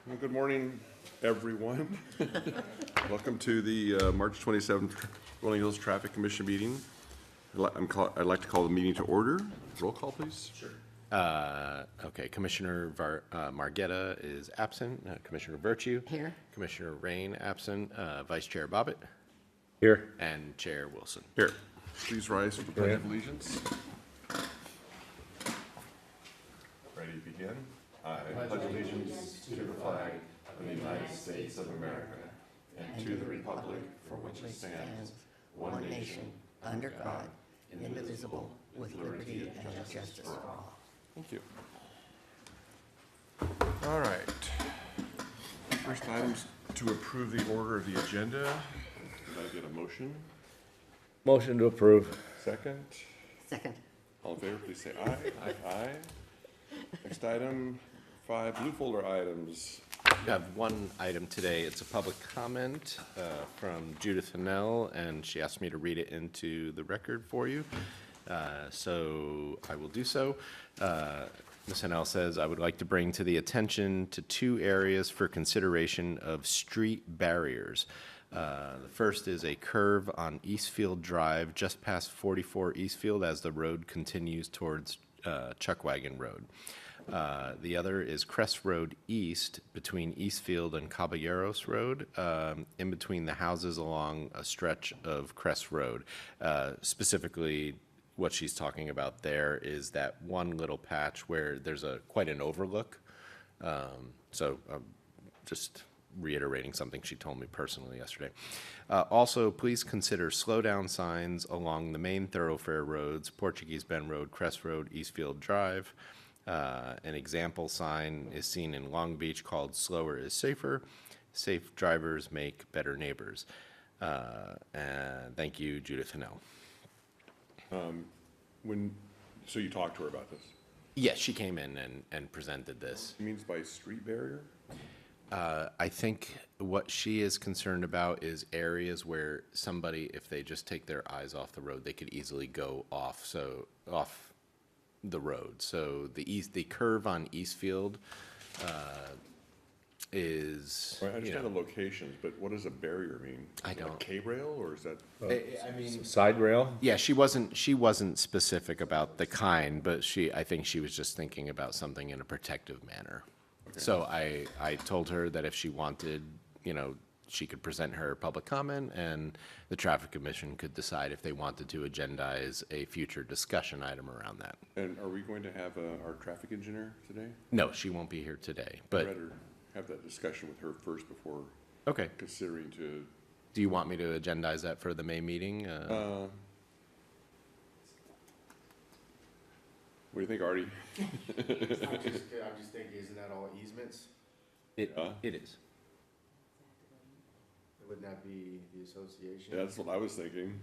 Well, good morning, everyone. Welcome to the March 27th Rolling Hills Traffic Commission meeting. I'd like to call the meeting to order. Roll call, please. Sure. Okay, Commissioner Margetta is absent. Commissioner Virtue. Here. Commissioner Rain absent. Vice Chair Bobbitt. Here. And Chair Wilson. Here. Please rise for the Pledge of Allegiance. Ready to begin? I pledge allegiance to the flag of the United States of America and to the republic for which it stands, one nation, under God, indivisible, with liberty and justice for all. Thank you. All right. First item's to approve the order of the agenda. Did I get a motion? Motion to approve. Second? Second. All in favor, please say aye. Aye. Next item, 5 blue folder items. We have one item today. It's a public comment from Judith Hannell, and she asked me to read it into the record for you. So I will do so. Ms. Hannell says, I would like to bring to the attention to 2 areas for consideration of street barriers. The first is a curve on Eastfield Drive, just past 44 Eastfield as the road continues towards Chuckwagon Road. The other is Crest Road East between Eastfield and Caballeros Road, in between the houses along a stretch of Crest Road. Specifically, what she's talking about there is that one little patch where there's quite an overlook. So just reiterating something she told me personally yesterday. Also, please consider slow-down signs along the main thoroughfare roads, Portuguese Bend Road, Crest Road, Eastfield Drive. An example sign is seen in Long Beach called "Slower is Safer." Safe drivers make better neighbors. And thank you, Judith Hannell. So you talked to her about this? Yes, she came in and presented this. She means by street barrier? I think what she is concerned about is areas where somebody, if they just take their eyes off the road, they could easily go off the road. So the curve on Eastfield is. Right, I understand the locations, but what does a barrier mean? I Is it don't. a K-rail or is that? I mean, Side rail? yeah, she wasn't specific about the kind, but I think she was just thinking about something in a protective manner. Okay. So I told her that if she wanted, she could present her public comment, and the Traffic Commission could decide if they wanted to agendize a future discussion item around that. And are we going to have our traffic engineer today? No, she won't be here today, I'd but, rather have that discussion with her first before okay. considering to. Do you want me to agendize that for the May meeting? What do you think, Artie? I'm just thinking, isn't that all easements? It is. Wouldn't that be the association? Yeah, that's what I was thinking.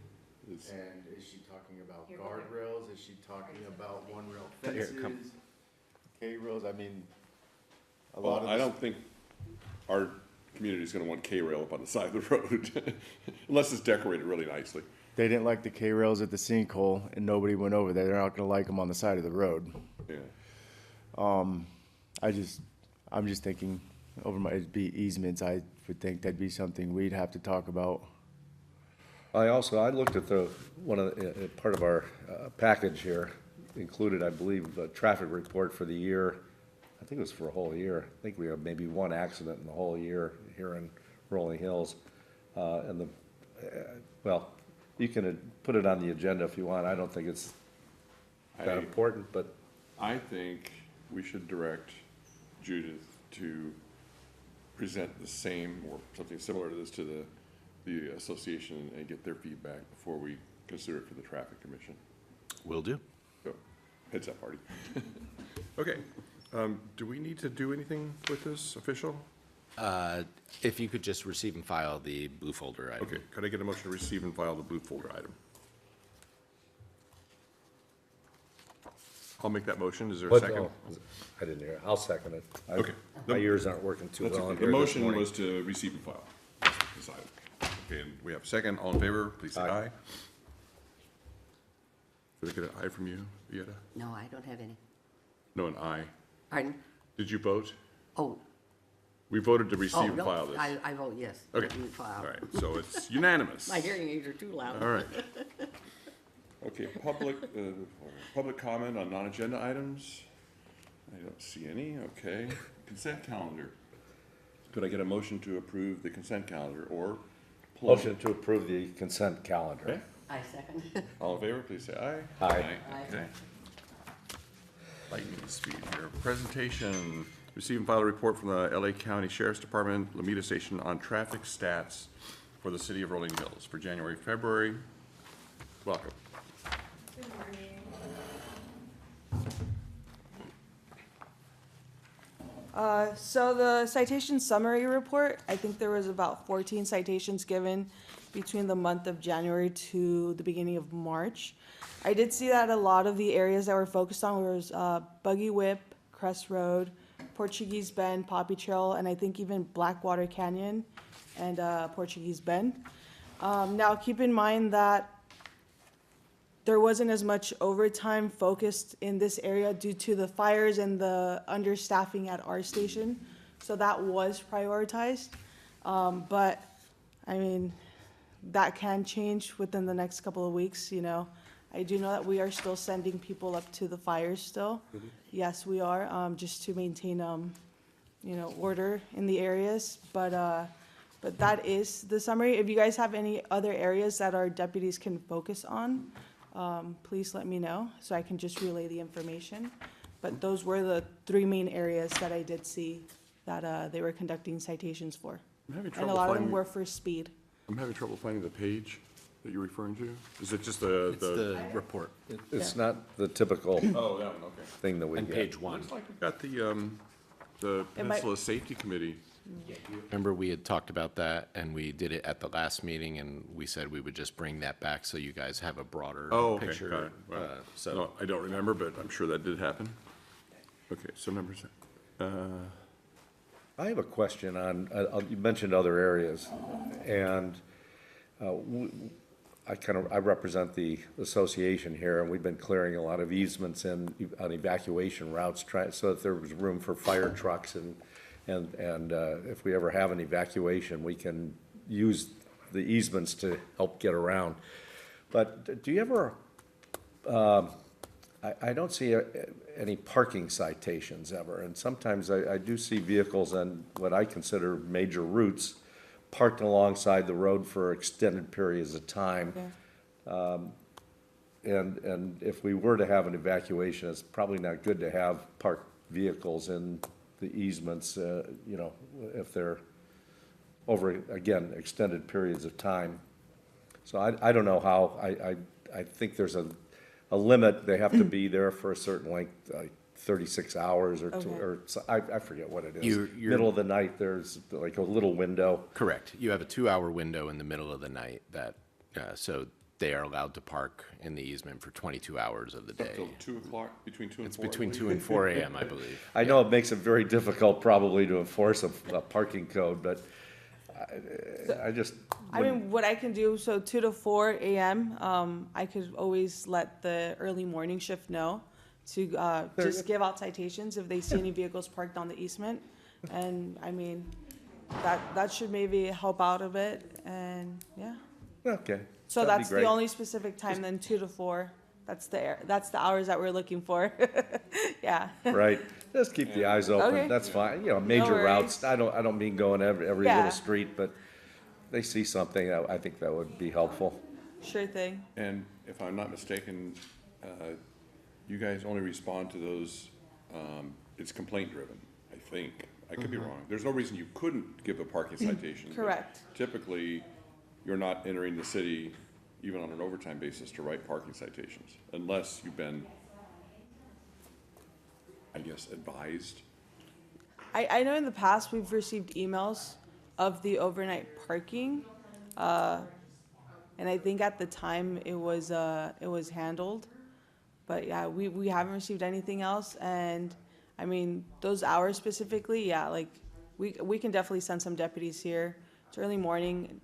is- And is she talking about guardrails? Is she talking about one-rail Here, fences? come. K-rails, I mean, a lot Well, of I this- don't think our community's gonna want K-rail up on the side of the road, unless it's decorated really nicely. They didn't like the K-rails at the sinkhole and nobody went over there. They're not gonna like them on the side of the road. Yeah. I'm just thinking it'd be easements. I would think that'd be something we'd have to talk about. I looked at part of our package here, included, I believe, a traffic report for the year. I think it was for a whole year. I think we have maybe 1 accident in the whole year here in Rolling Hills. Well, you can put it on the agenda if you want. I don't think it's that important, but I think we should direct Judith to present the same or something similar to this to the association and get their feedback before we consider it for the Traffic Commission. Will do. So, heads up, Artie. Okay, do we need to do anything with this official? If you could just receive and file the blue folder item. Okay, could I get a motion to receive and file the blue folder item? I'll make that motion. Is there a what, second? I didn't hear. I'll second it. Okay. My ears aren't working too That's well. okay. in The here this motion morning. was to receive and file this item. Okay, and we have a second. All in favor, please say Aye. aye. Did I get an aye from you, Vieta? No, I don't have any. No, an aye. Pardon? Did you vote? Oh, We voted to Oh, receive and no, file this. I vote yes. Okay, We file. all right, so it's unanimous. My hearing aids are too loud. All right. Okay, public comment on non-agenda items? I don't see any, okay. Consent calendar. Could I get a motion to approve the consent calendar or? Motion to approve the consent calendar. Okay, I second. all in favor, please say aye. Aye. Okay. Lightning speed here. Presentation, receive and file a report from the LA County Sheriff's Department, Lamita Station on traffic stats for the city of Rolling Hills for January, February. Welcome. Good morning. So the citation summary report, I think there was about 14 citations given between the month of January to the beginning of March. I did see that a lot of the areas that were focused on was Buggy Whip, Crest Road, Portuguese Bend, Poppy Trail, and I think even Blackwater Canyon and Portuguese Bend. Now, keep in mind that there wasn't as much overtime focused in this area due to the fires and the understaffing at our station. So that was prioritized. But, I mean, that can change within the next couple of weeks, you know. I do know that we are still sending people up to the fires still. Yes, we are, just to maintain, you know, order in the areas. But that is the summary. If you guys have any other areas that our deputies can focus on, please let me know so I can just relay the information. But those were the three main areas that I did see that they were conducting citations for. I'm having And a trouble lot of them finding, were for speed. I'm having trouble finding the page that you're referring to. Is it just the? It's the report It's not the typical Oh, that one, okay. thing that we on get. page one. Looks like we've got the It might- Peninsula Safety Committee. Remember, we had talked about that, and we did it at the last meeting, and we said we would just bring that back so you guys have a broader Oh, okay, picture. got it. Well, So, No, I don't remember, but I'm sure that did happen. Okay, so numbers, I have a question on, you mentioned other areas, and I represent the association here, and we've been clearing a lot of easements on evacuation routes, so that there was room for fire trucks, and if we ever have an evacuation, we can use the easements to help get around. But do you ever, I don't see any parking citations ever, and sometimes I do see vehicles on what I consider major routes parked alongside the road for extended periods of time. Yeah. And if we were to have an evacuation, it's probably not good to have parked vehicles in the easements, you know, if they're over, again, extended periods of time. So I don't know how, I think there's a limit, they have to be there for a certain length, like 36 hours or two, Okay. or, I forget what it is. You're- Middle of the night, there's like a little window. correct. You have a 2-hour window in the middle of the night that, so they are allowed to park in the easement for 22 hours of the day. till 2 o'clock, between 2 and 4. It's I between believe. 2 and 4 a.m., I believe. I know it makes it very difficult probably to enforce a parking code, but I just. I mean, what I can do, so 2 to 4 a.m., I could always let the early morning shift know to just give out citations if they see any vehicles parked on the easement. And, I mean, that should maybe help out a bit, and, yeah. Okay. So that'd be that's the great. only specific time, then 2 to 4. That's the hours that we're looking for. Yeah. Right, just keep the eyes open, Okay. that's fine, you know, major worries. routes, I don't mean going every Yeah. little street, but they see something, I think that would be helpful. Sure thing. And if I'm not mistaken, you guys only respond to those, it's complaint driven, I think. I could be wrong. There's no reason you couldn't give a parking citation. but Correct. Typically, you're not entering the city, even on an overtime basis, to write parking citations, unless you've been, I guess, advised. I know in the past, we've received emails of the overnight parking. And I think at the time, it was handled. But yeah, we haven't received anything else. And, I mean, those hours specifically, yeah, like, we can definitely send some deputies here. It's early morning.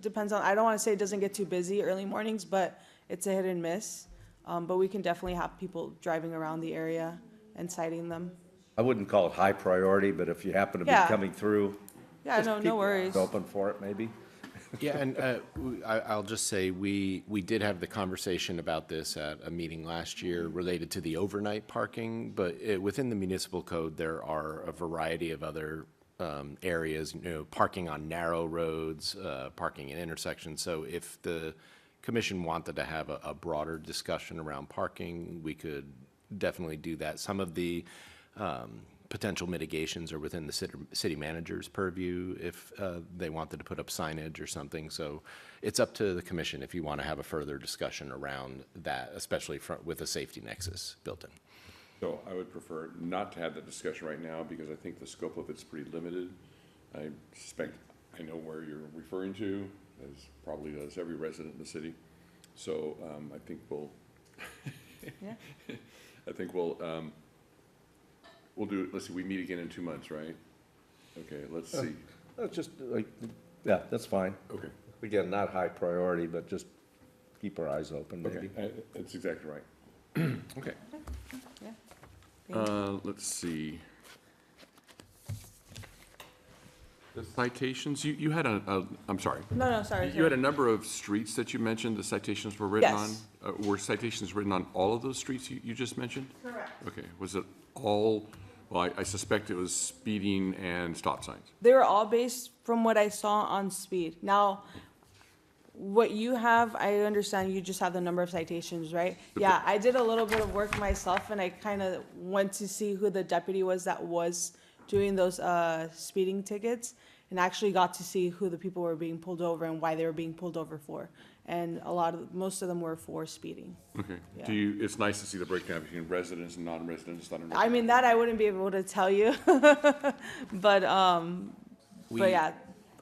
Depends on, I don't want to say it doesn't get too busy early mornings, but it's a hit and miss. But we can definitely have people driving around the area and citing them. I wouldn't call it high priority, but if you happen to be Yeah. coming through, Yeah, just no, keep no your worries. eyes open for it, maybe. Yeah, and I'll just say, we did have the conversation about this at a meeting last year related to the overnight parking, but within the municipal code, there are a variety of other areas, parking on narrow roads, parking in intersections. So if the commission wanted to have a broader discussion around parking, we could definitely do that. Some of the potential mitigations are within the city manager's purview if they wanted to put up signage or something. So it's up to the commission if you want to have a further discussion around that, especially with a safety nexus built in. So I would prefer not to have that discussion right now because I think the scope of it's pretty limited. I suspect I know where you're referring to, as probably does every resident in the city. So I think we'll, Yeah. I think we'll do it, let's see, we meet again in 2 months, right? Okay, let's see. That's just like, yeah, that's fine. Okay, Again, not high priority, but just keep our eyes open, okay, maybe. that's exactly right. Okay. Yeah. Let's see. The citations, you had I'm sorry. No, sorry. You had a number of streets that you mentioned the citations were written on? Yes. Were citations written on all of those streets you just mentioned? Correct. Okay, was it all, well, I suspect it was speeding and stop signs. They were all based from what I saw on speed. Now, what you have, I understand you just have the number of citations, right? Yeah, I did a little bit of work myself and I kind of went to see who the deputy was that was doing those speeding tickets and actually got to see who the people were being pulled over and why they were being pulled over for. And most of them were for speeding. Okay. Yeah. It's nice to see the breakdown between residents and non-residents. I mean, that I wouldn't be able to tell you, but yeah,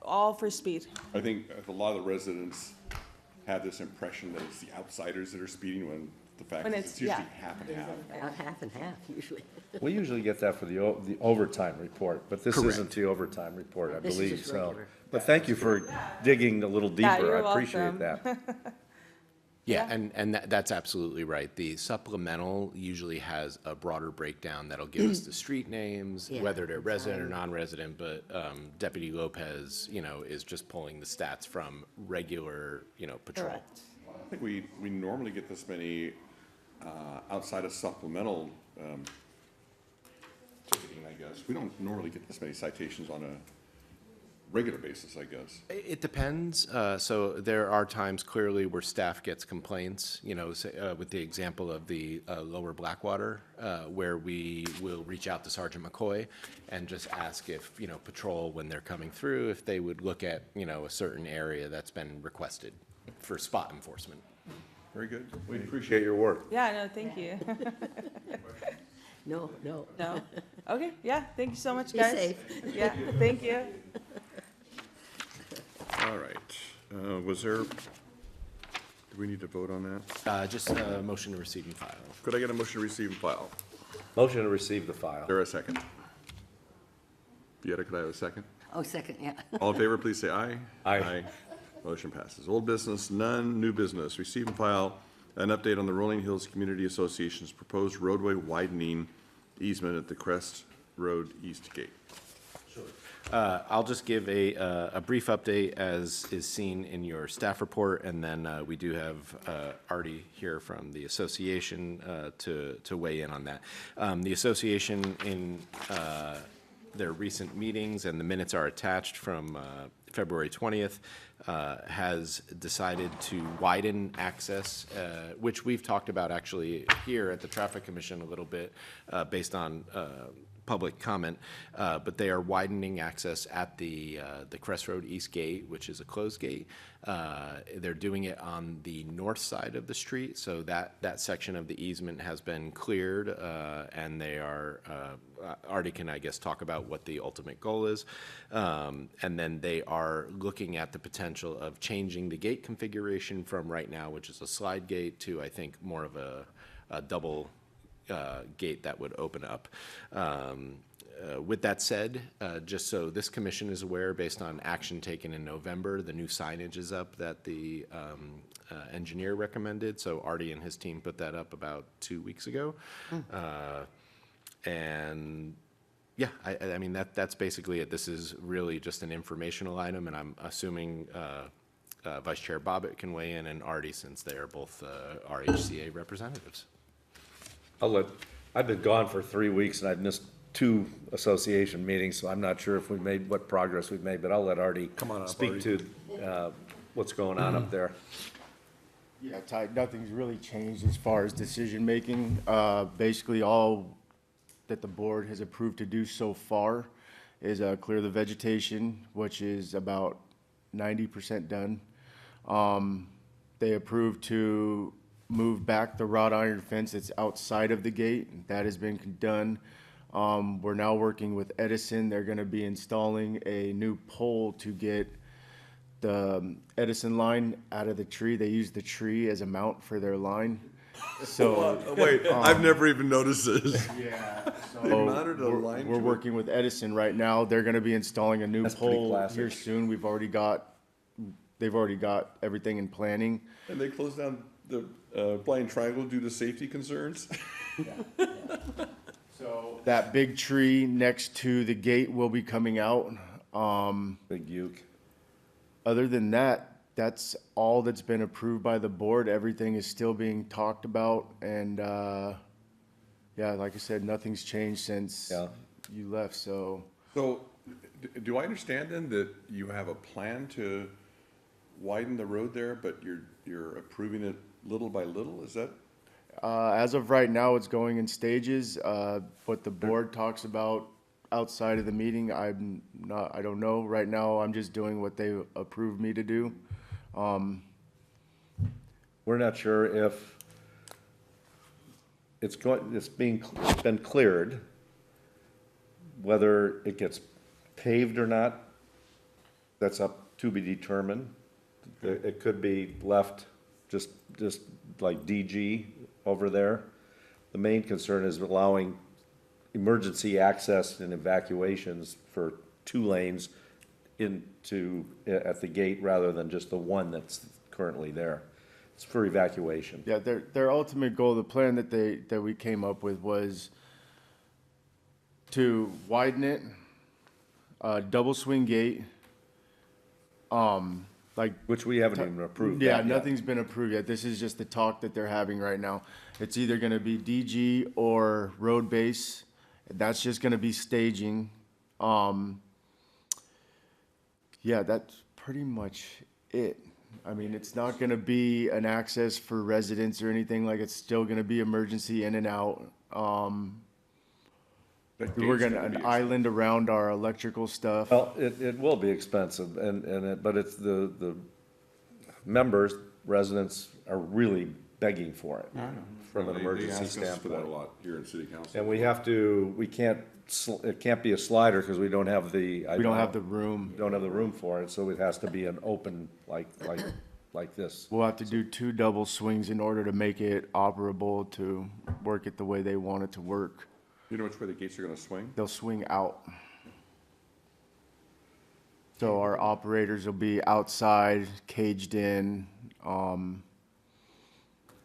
all for speed. I think a lot of the residents have this impression that it's the outsiders that are speeding when the fact When is it's- it's usually yeah. half and half. About half and half usually. We usually get that for the overtime report, but this isn't the overtime report, I This is believe, just so. regular. But thank you for digging a little deeper, you're I appreciate welcome. that. Yeah, and that's absolutely right. The supplemental usually has a broader breakdown that'll give us the street names, Yeah, whether they're resident or time. non-resident, but Deputy Lopez, is just pulling the stats from regular, patrol. Correct. I think we normally get this many outside of supplemental ticketing, I guess. We don't normally get this many citations on a regular basis, I guess. It depends. So there are times clearly where staff gets complaints, with the example of the lower Blackwater, where we will reach out to Sergeant McCoy and just ask if, patrol, when they're coming through, if they would look at, a certain area that's been requested for spot enforcement. Very good. We appreciate Your work. Yeah, no, thank you. No. No. Okay, yeah, thank you so much, Be guys. safe. Yeah, thank you. All right. Was there, do we need to vote on that? Just a motion to receive and file. Could I get a motion to receive and file? Motion to receive the file. Is there a second? Vieta, could I have a second? Oh, second, yeah. All in favor, please say aye. Aye. Motion passes. Old business, none. New business, receive and file an update on the Rolling Hills Community Association's proposed roadway widening easement at the Crest Road East Gate. I'll just give a brief update as is seen in your staff report, and then we do have Artie here from the association to weigh in on that. The association in their recent meetings, and the minutes are attached from February 20th, has decided to widen access, which we've talked about actually here at the Traffic Commission a little bit, based on public comment, but they are widening access at the Crest Road East Gate, which is a closed gate. They're doing it on the north side of the street, so that section of the easement has been cleared, and they are, Artie can, I guess, talk about what the ultimate goal is. And then they are looking at the potential of changing the gate configuration from right now, which is a slide gate, to, I think, more of a double gate that would open up. With that said, just so this commission is aware, based on action taken in November, the new signage is up that the engineer recommended. So Artie and his team put that up about 2 weeks ago. And yeah, I mean, that's basically it. This is really just an informational item, and I'm assuming Vice Chair Bobbitt can weigh in, and Artie, since they are both RHCA representatives. I've been gone for 3 weeks and I've missed 2 association meetings, so I'm not sure if we made, what progress we've made, but I'll let Artie speak to what's going on up there. Yeah, Ty, nothing's really changed as far as decision-making. Basically, all that the board has approved to do so far is clear the vegetation, which is about 90% done. They approved to move back the wrought iron fence that's outside of the gate. That has been done. We're now working with Edison. They're gonna be installing a new pole to get the Edison line out of the tree. They use the tree as a mount for their line. So, Wait, I've never even noticed this. yeah, They so mounted a line we're to it. working with Edison right now. They're gonna be installing a new That's pretty pole classic. here soon. They've already got everything in planning. And they closed down the blind triangle due to safety concerns? So that big tree next to the gate will be coming out. Big uke. Other than that, that's all that's been approved by the board. Everything is still being talked about, and, yeah, like I said, nothing's changed since Yeah. you left, so. So, do I understand then that you have a plan to widen the road there, but you're approving it little by little, is that? As of right now, it's going in stages. What the board talks about outside of the meeting, I don't know. Right now, I'm just doing what they approved me to do. We're not sure if it's been cleared, whether it gets paved or not, that's up to be determined. It could be left just like DG over there. The main concern is allowing emergency access and evacuations for 2 lanes at the gate rather than just the one that's currently there. It's for evacuation. Yeah, their ultimate goal, the plan that we came up with was to widen it, double swing gate, like. Which we haven't even approved Yeah, that yet. nothing's been approved yet. This is just the talk that they're having right now. It's either gonna be DG or road base. That's just gonna be staging. Yeah, that's pretty much it. I mean, it's not gonna be an access for residents or anything, like it's still gonna be emergency in and out. That We're gate's gonna, be an island around our electrical stuff. Well, it will be expensive, but it's the members, residents are really begging for it from an They emergency ask us for that a standpoint. lot here in city council. And it can't be a slider because we don't have the. We don't have the room. Don't have the room for it, so it has to be an open, like this. We'll have to do 2 double swings in order to make it operable to work it the way they want it to work. You know which way the gates are gonna swing? They'll swing out. So our operators will be outside, caged in.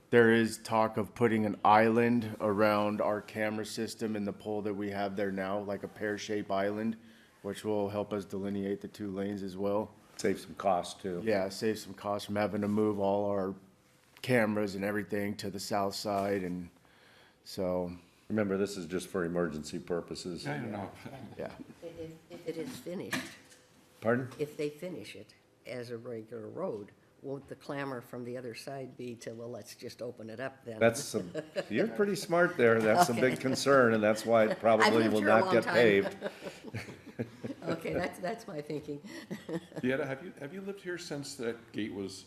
There is talk of putting an island around our camera system and the pole that we have there now, like a pear-shaped island, which will help us delineate the 2 lanes as well. Save some cost too. Yeah, save some cost from having to move all our cameras and everything to the south side, and so, Remember, this is just for emergency purposes. I don't know. yeah. If it is finished, Pardon? if they finish it as a regular road, won't the clamor from the other side be to, well, let's just open it up then? You're pretty smart there. That's a big concern, and that's why it probably lived will here a not long get time. paved. Okay, that's my thinking. Deanna, have you lived here since that gate was?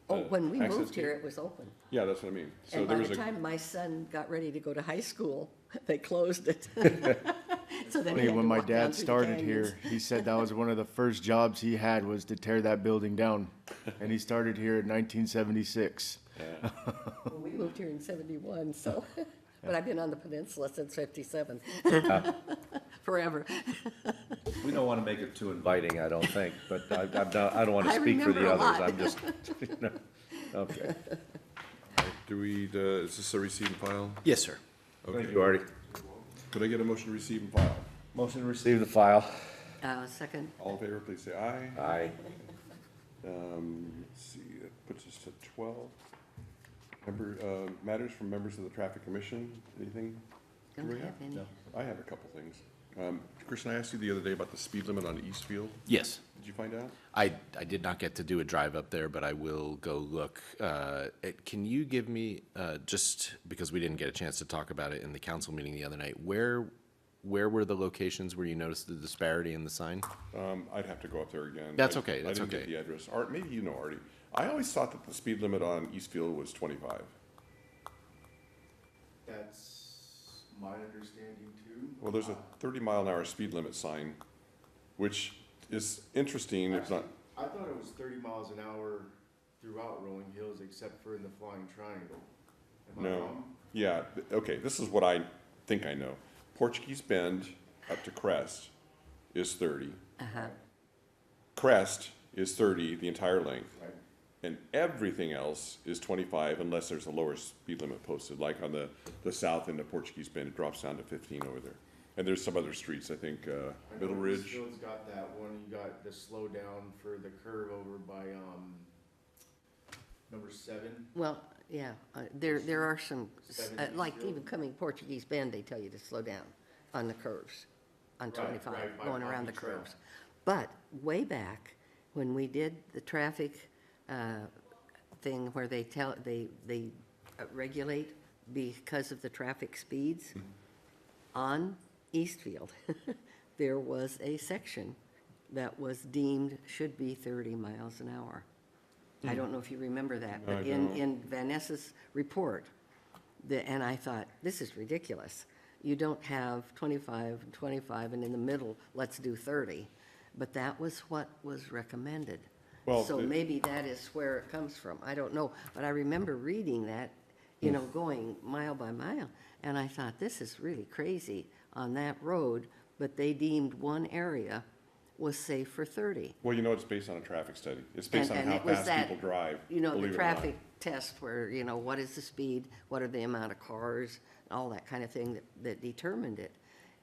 Oh, when we access moved here, gate? it was open. Yeah, that's what I mean. So And there by was the a, time my son got ready to go to high school, they closed it. So then he Funny, had when to my walk down dad through the started canyons. here, he said that was one of the first jobs he had was to tear that building down. And he started here in 1976. Well, we moved here in 71, so, but I've been on the peninsula since 57. Forever. We don't want to make it too inviting, I don't think, but I don't want to I speak for the remember a others. lot. I'm just, okay. is this a receipt and file? Yes, sir. Thank you, Artie. Could I get a motion to receive and file? Motion to receive the file. Second, All in favor, please say aye. Aye. Let's see, that puts us to 12. Matters from members of the Traffic Commission, anything? don't Maria? have any. I have a couple things. Christian, I asked you the other day about the speed limit on Eastfield. Yes. Did you find out? I did not get to do a drive up there, but I will go look. Can you give me, just because we didn't get a chance to talk about it in the council meeting the other night, where were the locations where you noticed the disparity in the sign? I'd have to go up there again. That's okay, that's I didn't okay. get the address. Art, maybe you know Artie. I always thought that the speed limit on Eastfield was 25. That's my understanding too. Well, there's a 30-mile-an-hour speed limit sign, which is interesting. It's not, I thought it was 30 miles an hour throughout Rolling Hills except for in the Flying Triangle. Am I no. wrong? Yeah, okay, this is what I think I know. Portuguese Bend up to Crest is 30. Crest is 30 the entire length. Right. And everything else is 25 unless there's a lower speed limit posted, like on the south end of Portuguese Bend, it drops down to 15 over there. And there's some other streets, I think, I Middle know Ridge. Eastfield's got that one, you got the slow down for the curve over by, number 7. Well, yeah, there are some, Seven like Eastfield. even coming Portuguese Bend, they tell you to slow down on the curves, on Right, 25, right, by going around the Pompey Trail. curves. But way back, when we did the traffic thing where they regulate because of the traffic speeds, on Eastfield, there was a section that was deemed should be 30 miles an hour. I don't know if you remember that, No, but I in Vanessa's report, and I thought, this is ridiculous. You don't have 25 and 25, and in the middle, let's do 30. But that was what was recommended. Well, So maybe that is where it comes from. I don't know. But I remember reading that, going mile by mile. And I thought, this is really crazy on that road. But they deemed one area was safe for 30. Well, it's based on a traffic study. It's based on And how it was fast that, people drive, the believe it or not. traffic test where, what is the speed, what are the amount of cars, all that kind of thing that determined it.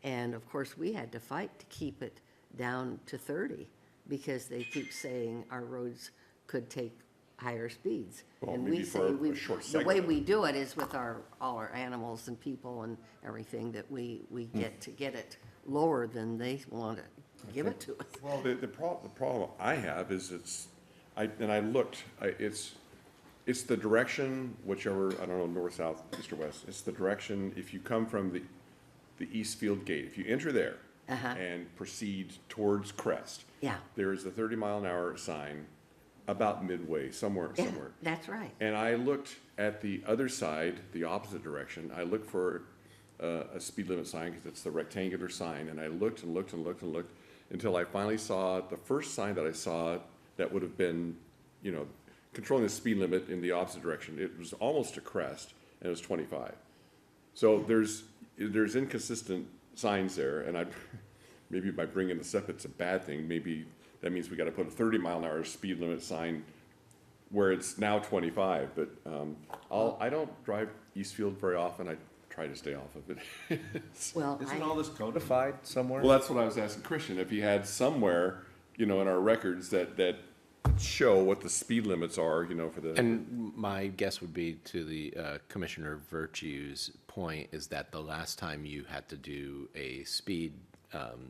And of course, we had to fight to keep it down to 30 because they keep saying our roads could take higher speeds. Well, And maybe we for say a short the way segment. we do it is with all our animals and people and everything that we get to get it lower than they want to give it to us. Well, the problem I have is I looked, it's the direction, whichever, I don't know, north, south, east or west. It's the direction, if you come from the Eastfield gate, if you enter there and proceed towards Crest. Yeah. There is a 30-mile-an-hour sign about midway, somewhere. Yeah, that's right. And I looked at the other side, the opposite direction. I looked for a speed limit sign because it's the rectangular sign. And I looked and looked and looked and looked until I finally saw the first sign that I saw that would have been, controlling the speed limit in the opposite direction. It was almost to Crest and it was 25. So there's inconsistent signs there. And maybe by bringing this up, it's a bad thing. Maybe that means we got to put a 30-mile-an-hour speed limit sign where it's now 25, but I don't drive Eastfield very often. I try to stay off of it. Well, Isn't all this codified somewhere? Well, that's what I was asking Christian, if he had somewhere, in our records that show what the speed limits are, for the. And my guess would be to the Commissioner Virtue's point is that the last time you had to do a speed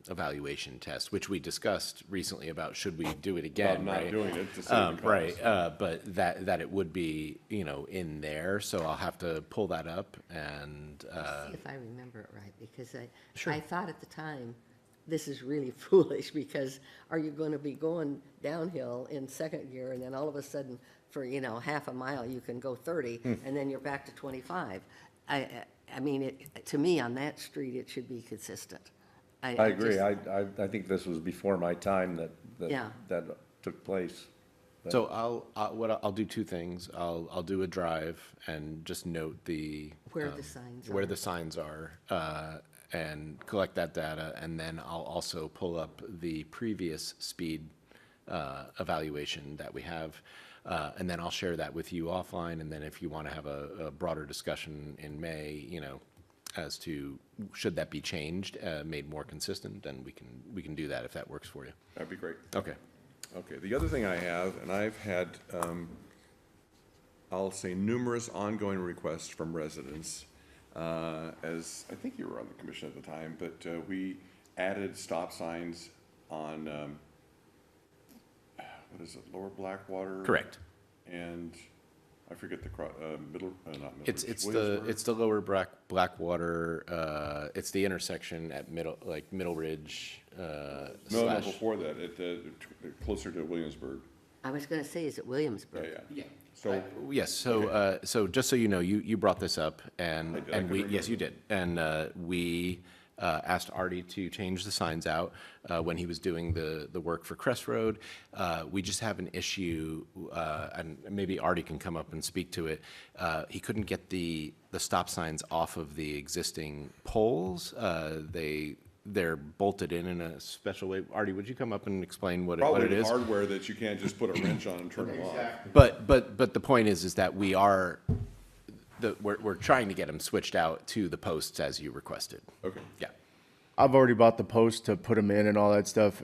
evaluation test, which we discussed recently about should we do it again, About not right? doing it to save the Right, cost. but that it would be, in there, so I'll have to pull that up and, see if I remember it right, because I thought at the time, this is really foolish, because are you going to be going downhill in second gear, and then all of a sudden, for, half a mile, you can go 30, and then you're back to 25? I mean, to me, on that street, it should be consistent. I agree. just- I think this was before my time Yeah. that took place. so I'll do two things. I'll do a drive and just note Where the signs where are. the signs are, and collect that data, and then I'll also pull up the previous speed evaluation that we have, and then I'll share that with you offline, and then if you want to have a broader discussion in May, as to should that be changed, made more consistent, then we can do that if that works for you. That'd be great. Okay. Okay, the other thing I have, and I've had, I'll say numerous ongoing requests from residents, as, I think you were on the commission at the time, but we added stop signs on, what is it, Lower Blackwater? Correct. And I forget the, middle, not Middle It's Ridge, the Williamsburg? lower Blackwater. It's the intersection at Middle Ridge. No, slash- before that, closer to Williamsburg. I was gonna say, is it Williamsburg? Yeah. So, Yes, so just so you know, you brought this up, and I did, I and can we, remember. yes, you did. And we asked Artie to change the signs out when he was doing the work for Crest Road. We just have an issue, and maybe Artie can come up and speak to it. He couldn't get the stop signs off of the existing poles. They're bolted in a special way. Artie, would you come up and explain what it probably is? hardware that you can't just put a wrench on and turn them off. But the point is that we're trying to get them switched out to the posts as you requested. Okay. Yeah. I've already bought the post to put them in and all that stuff.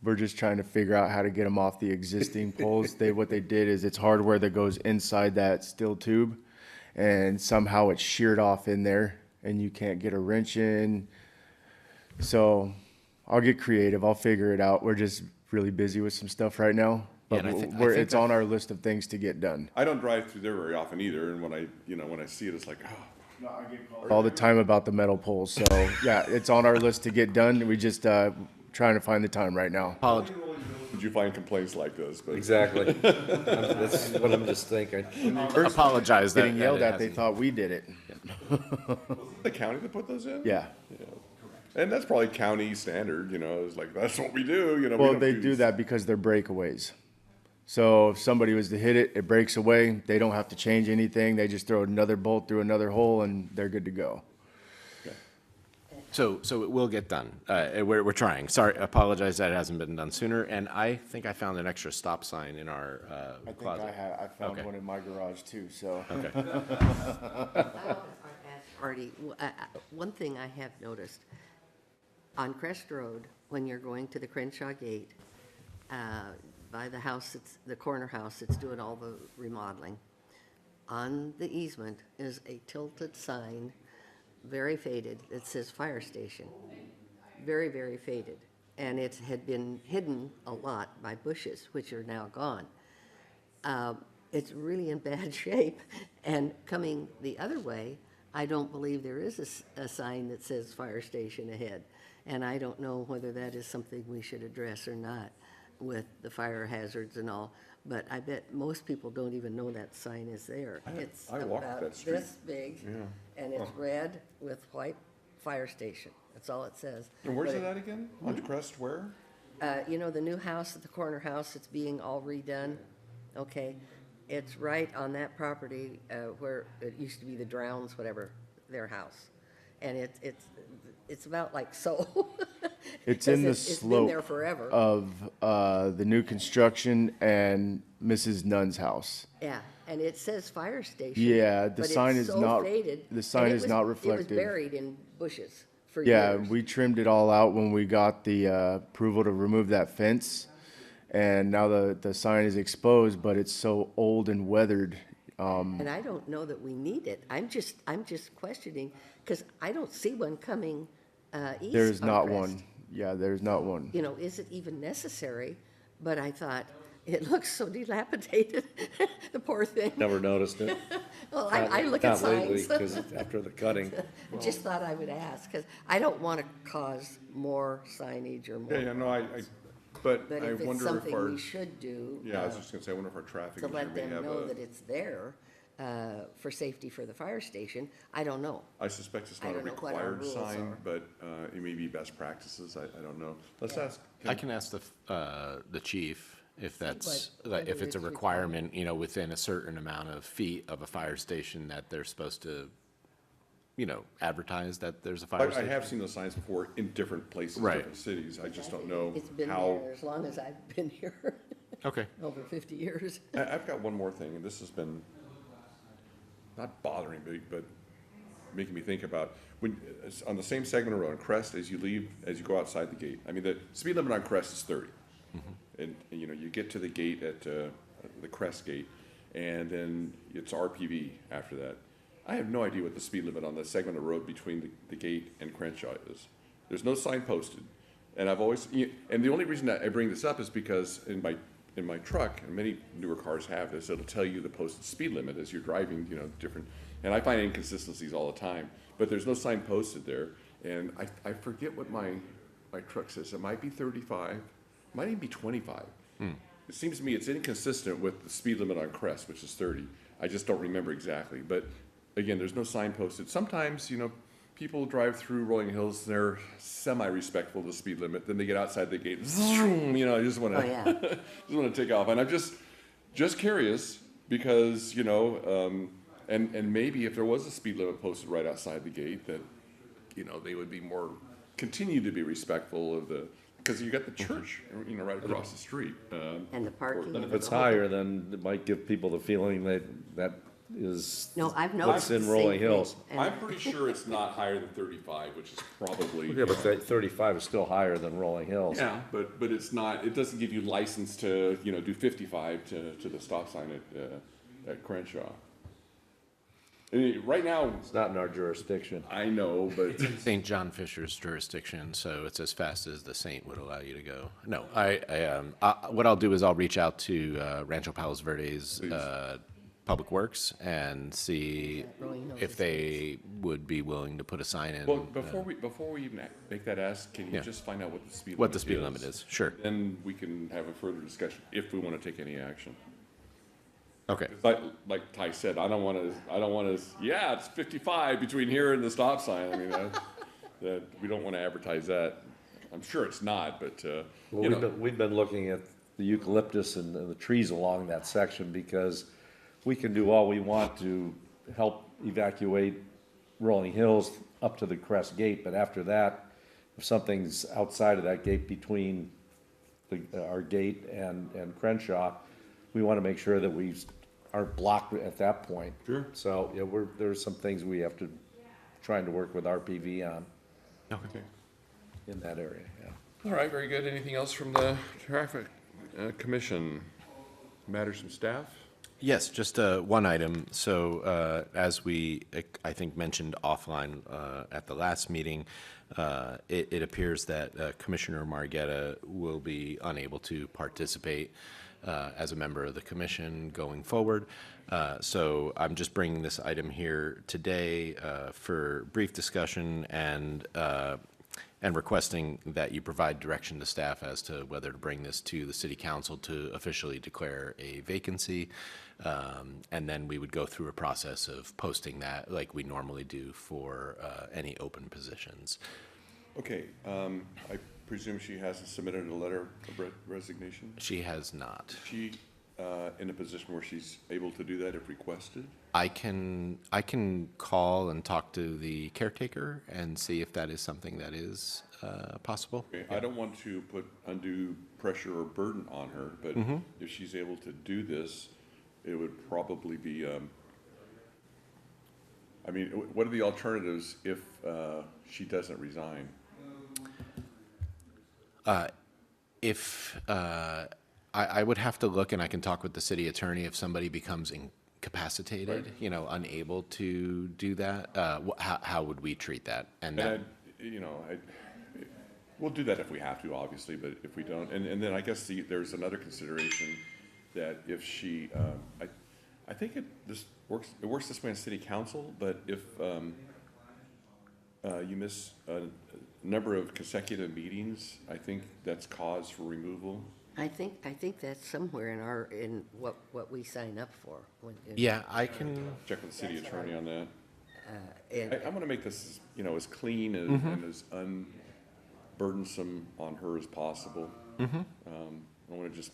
We're just trying to figure out how to get them off the existing poles. What they did is it's hardware that goes inside that steel tube, and somehow it's sheared off in there, and you can't get a wrench in. So I'll get creative. I'll figure it out. We're just really busy with some stuff right now, Yeah, but and I think it's on our list of things to get done. I don't drive through there very often either, and when I see it, it's like, oh, All the time about the metal poles. So yeah, it's on our list to get done. We just trying to find the time right now. did you find complaints like this? But Exactly. That's what I'm just thinking. Apologize that. Getting yelled that it at, they hasn't- thought we did it. the county that put those in? Yeah. And that's probably county standard, it's like, that's what we do, we Well, don't they do these- that because they're breakaways. So if somebody was to hit it, it breaks away. They don't have to change anything. They just throw another bolt through another hole and they're good to go. So it will get done. We're trying. Sorry, apologize that it hasn't been done sooner. And I think I found an extra stop sign in our I think closet. I found Okay. one in my garage too, so. Okay. Artie, one thing I have noticed, on Crest Road, when you're going to the Crenshaw Gate, by the house, the corner house that's doing all the remodeling, on the easement is a tilted sign, very faded, that says fire station. Very, very faded. And it had been hidden a lot by bushes, which are now gone. It's really in bad shape. And coming the other way, I don't believe there is a sign that says fire station ahead. And I don't know whether that is something we should address or not with the fire hazards and all. But I bet most people don't even know that sign is there. It's I walked about that street. this big, and it's red with white fire station. That's all it says. And where's But it at again? On Crest where? the new house at the corner house, it's being all redone, okay? It's right on that property where it used to be the Drowns, whatever, their house. And it's about like so. It's in the It's been there slope forever. of the new construction and Mrs. Nunn's house. Yeah, and it says fire station. Yeah, the but it's sign is so not- faded, the and sign it is was- not It was reflective. buried in bushes for Yeah, years. we trimmed it all out when we got the approval to remove that fence. And now the sign is exposed, but it's so old and weathered. And I don't know that we need it. I'm just questioning, because I don't see one coming east There's on not Crest. one. Yeah, there's not one. Is it even necessary? But I thought, it looks so dilapidated, the poor thing. Never noticed it. Well, I look at Not lately, signs. because after the cutting. Just thought I would ask, because I don't want to cause more signage or more. Yeah, no, but But I if it's wonder if something our, we should do. yeah, I was just gonna say, I wonder if our traffic To engineer let may them have know that it's there for safety for the fire station. I don't know. I suspect it's I not a don't know what our required rules sign, are. but it may be best practices, I don't know. Let's Yeah. ask. I can ask the chief if that's, what if it's a it's requirement, within a certain amount of feet of a fire station that they're supposed to, advertise that there's a fire I station. have seen those signs before in different places, Right. different cities, I just don't know It's been how. there as long as I've been here, Okay. over 50 years. I've got one more thing, and this has been not bothering me, but making me think about, when, it's on the same segment of road, on Crest, as you go outside the gate. I mean, the speed limit on Crest is 30. And, you know, you get to the gate at, the Crest gate, and then it's RPV after that. I have no idea what the speed limit on the segment of road between the gate and Crenshaw is. There's no sign posted. And I've always, and the only reason that I bring this up is because in my truck, and many newer cars have this, it'll tell you the posted speed limit as you're driving, you know, different, and I find inconsistencies all the time, but there's no sign posted there, and I forget what my truck says. It might be 35, it might even be 25. It seems to me it's inconsistent with the speed limit on Crest, which is 30. I just don't remember exactly, but again, there's no sign posted. Sometimes, you know, people drive through Rolling Hills, they're semi-respectful of the speed limit, then they get outside the gate, zoom, you know, I just want to, Oh, yeah. just want to take off. And I'm just curious, because, you know, and maybe if there was a speed limit posted right outside the gate, that, you know, they would be more, continue to be respectful of the, because you got the church, you know, right across the street. And the parking. or- and If it's higher, then it might give people the feeling that is No, I've what's noticed the in same Rolling thing. Hills. And- I'm pretty sure it's not higher than 35, which is probably. Yeah, but that 35 is still higher than Rolling Hills. Yeah, but it's not, it doesn't give you license to, you know, do 55 to the stop sign at Crenshaw. I mean, right now, It's not in our jurisdiction. I know, but St. John Fisher's jurisdiction, so it's as fast as the Saint would allow you to go. No, what I'll do is I'll reach out to Rancho Palos Verdes Public Works and see Rolling Hills if is they would be willing to put a sign in. well, before we even make that ask, can you Yeah. just find out what the speed limit is? What the speed limit is, sure. Then we can have a further discussion if we want to take any action. Okay, Like Ty said, I don't want to, yeah, it's 55 between here and the stop sign. I mean, that, we don't want to advertise that. I'm sure it's not, but, Well, you know. we've been looking at the eucalyptus and the trees along that section, because we can do all we want to help evacuate Rolling Hills up to the Crest Gate, but after that, if something's outside of that gate between our gate and Crenshaw, we want to make sure that we aren't blocked at that point. Sure. So, yeah, there's some things we have to, trying to work with RPV on Okay. in that area, yeah. All right, very good. Anything else from the traffic commission? Matters from staff? yes, just one item. So as we, I think, mentioned offline at the last meeting, it appears that Commissioner Margetta will be unable to participate as a member of the commission going forward. So I'm just bringing this item here today for brief discussion and requesting that you provide direction to staff as to whether to bring this to the city council to officially declare a vacancy. And then we would go through a process of posting that like we normally do for any open positions. Okay, I presume she hasn't submitted a letter of resignation? She has not. Is she in a position where she's able to do that if requested? I can call and talk to the caretaker and see if that is something that is possible. Okay, I don't want to put undue pressure or burden on her, but if she's able to do this, it would probably be, I mean, what are the alternatives if she doesn't resign? If I would have to look, and I can talk with the city attorney, if somebody becomes incapacitated, you know, unable to do that, how would we treat that? And that, We'll do that if we have to, obviously, but if we don't, and then I guess there's another consideration that if she, I think it works this way in city council, but if you miss a number of consecutive meetings, I think that's cause for removal. I think that's somewhere in what we sign up for. yeah, I can. Check with the city attorney on that. And I want to make this, as clean and as unburdensome on her as possible. I want to just,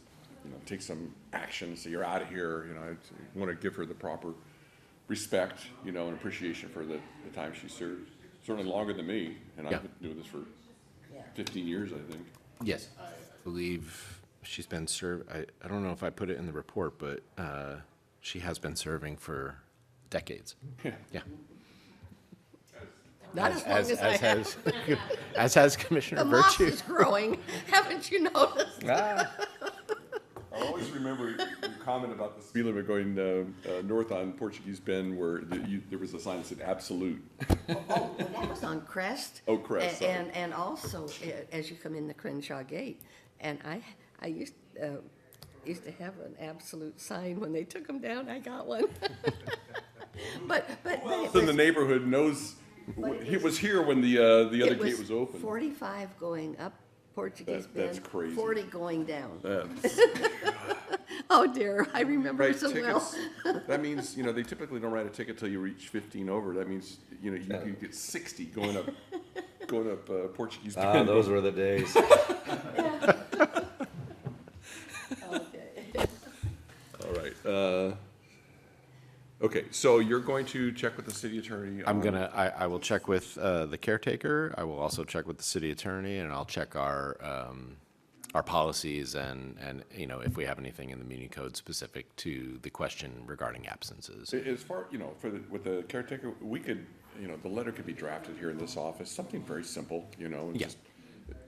take some action, say you're out of here, I want to give her the proper respect, and appreciation for the time she served. Certainly longer than me, and Yeah. I've been doing this for 15 years, I think. Yes, I believe she's been served. I don't know if I put it in the report, but she has been serving for decades. Yeah. Yeah. Not as long as I have. As has Commissioner The moss Virtue. is growing. Haven't you noticed? Ah, I always remember your comment about the speed limit going north on Portuguese Bend where there was a sign that said absolute. Oh, and that was on Crest. Oh, Crest, sorry. And also, as you come in the Crenshaw Gate. And I used to have an absolute sign. When they took them down, I got one. But So the neighborhood knows, he was here when the other it gate was open. 45 going up Portuguese That's Bend. crazy. 40 going down. That's- Oh dear, I remember Right, so well. tickets, that means, they typically don't write a ticket till you reach 15 over. That means, you can get 60 going up Portuguese Bend. those were the days. Okay. All right. Okay, so you're going to check with the city attorney? I will check with the caretaker. I will also check with the city attorney, and I'll check our policies and, if we have anything in the Muni Code specific to the question regarding absences. As far, with the caretaker, we could, the letter could be drafted here in this office, something very simple, and Yeah. just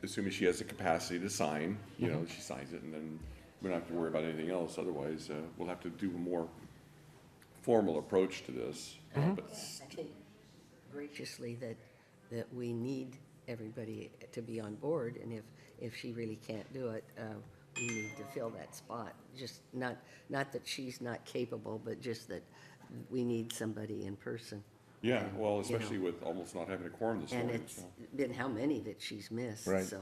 assuming she has the capacity to sign, she signs it, and then we don't have to worry about anything else. Otherwise, we'll have to do a more formal approach to this. But I think graciously that we need everybody to be on board, and if she really can't do it, we need to fill that spot. Just not that she's not capable, but just that we need somebody in person. yeah, And, well, you especially know, with almost not having a quorum this And morning, it's so. been how many that she's missed, Right. so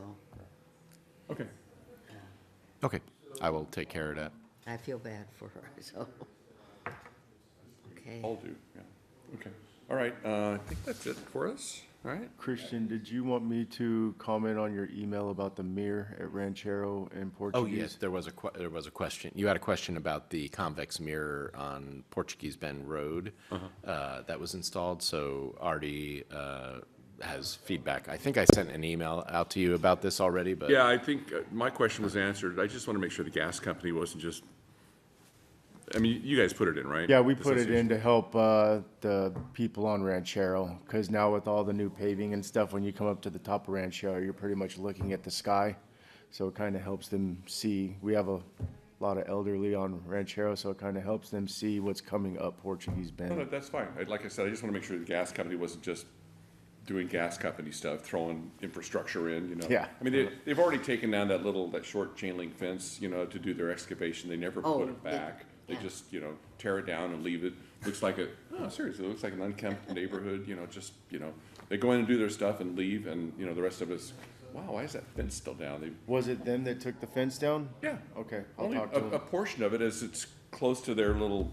Okay. Okay, I will take care of that. I feel bad for her, so. Okay. All do, yeah. Okay. All right, I think that's it for us, all right? Christian, did you want me to comment on your email about the mirror at Ranchero and Oh, Portuguese? yes, there was a question. You had a question about the convex mirror on Portuguese Bend Road that was installed, so Artie has feedback. I think I sent an email out to you about this already, but. Yeah, I think my question was answered. I just want to make sure the gas company wasn't just, I mean, you guys put it in, right? Yeah, we The put it in association? to help the people on Ranchero, because now with all the new paving and stuff, when you come up to the top of Ranchero, you're pretty much looking at the sky. So it kind of helps them see. We have a lot of elderly on Ranchero, so it kind of helps them see what's coming up Portuguese No, Bend. that's fine. Like I said, I just want to make sure the gas company wasn't just doing gas company stuff, throwing infrastructure in. Yeah. I mean, they've already taken down that short chain link fence, to do their excavation. They never Oh, put it yeah, back. They yeah. just, tear it down and leave it. Looks like seriously, it looks like an unkempt neighborhood, they go in and do their stuff and leave, and, the rest of us, wow, why is that fence still down? Was it them that took the fence down? Yeah. Okay, I'll Only talk to a them. portion of it is it's close to their little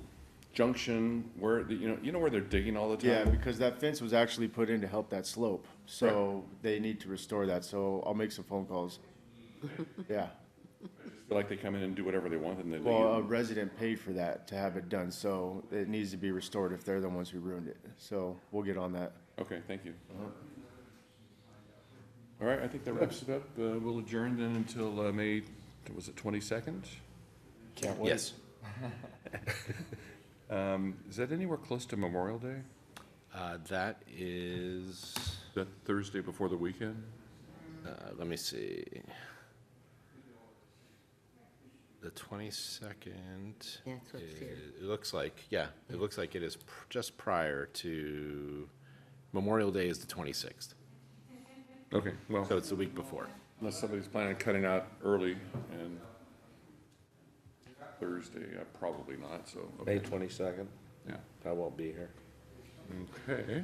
junction where, where they're digging all the time? Yeah, because that fence was actually put in to help that slope, so they need to restore that, so I'll make some phone calls. Yeah. Feel like they come in and do whatever they want and they leave. Well, a resident paid for that to have it done, so it needs to be restored if they're the ones who ruined it. So we'll get on that. Okay, thank you. All right, I think that wraps it up. We'll adjourn then until May, was it 22nd? Can't wait. Yes. Is that anywhere close to Memorial Day? That is, Is that Thursday before the weekend? let me see. The 22nd. Yeah, that's what's here. It looks like, it looks like it is just prior to, Memorial Day is the 26th, Okay, well, so it's the week before. unless somebody's planning on cutting out early and Thursday, probably not, so. May okay. 22nd, Yeah, I won't be here. okay.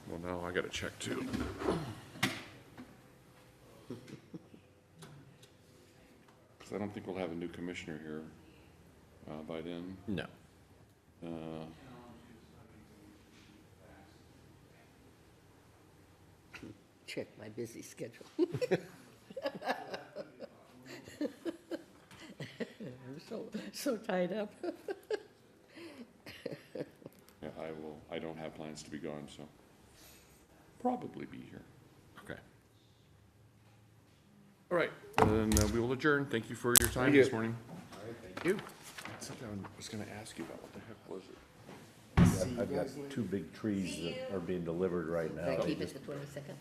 Well, now I gotta check too. Because I don't think we'll have a new commissioner here by then. No. Check my busy schedule. I'm so tied up. Yeah, I don't have plans to be gone, so probably be here. Okay. All right, then we will adjourn. Thank you for your time Thank you. this morning. Thank you. Something I was gonna ask you about, what the heck was it? I've got two big trees that are being delivered right now. Should I keep it the 22nd?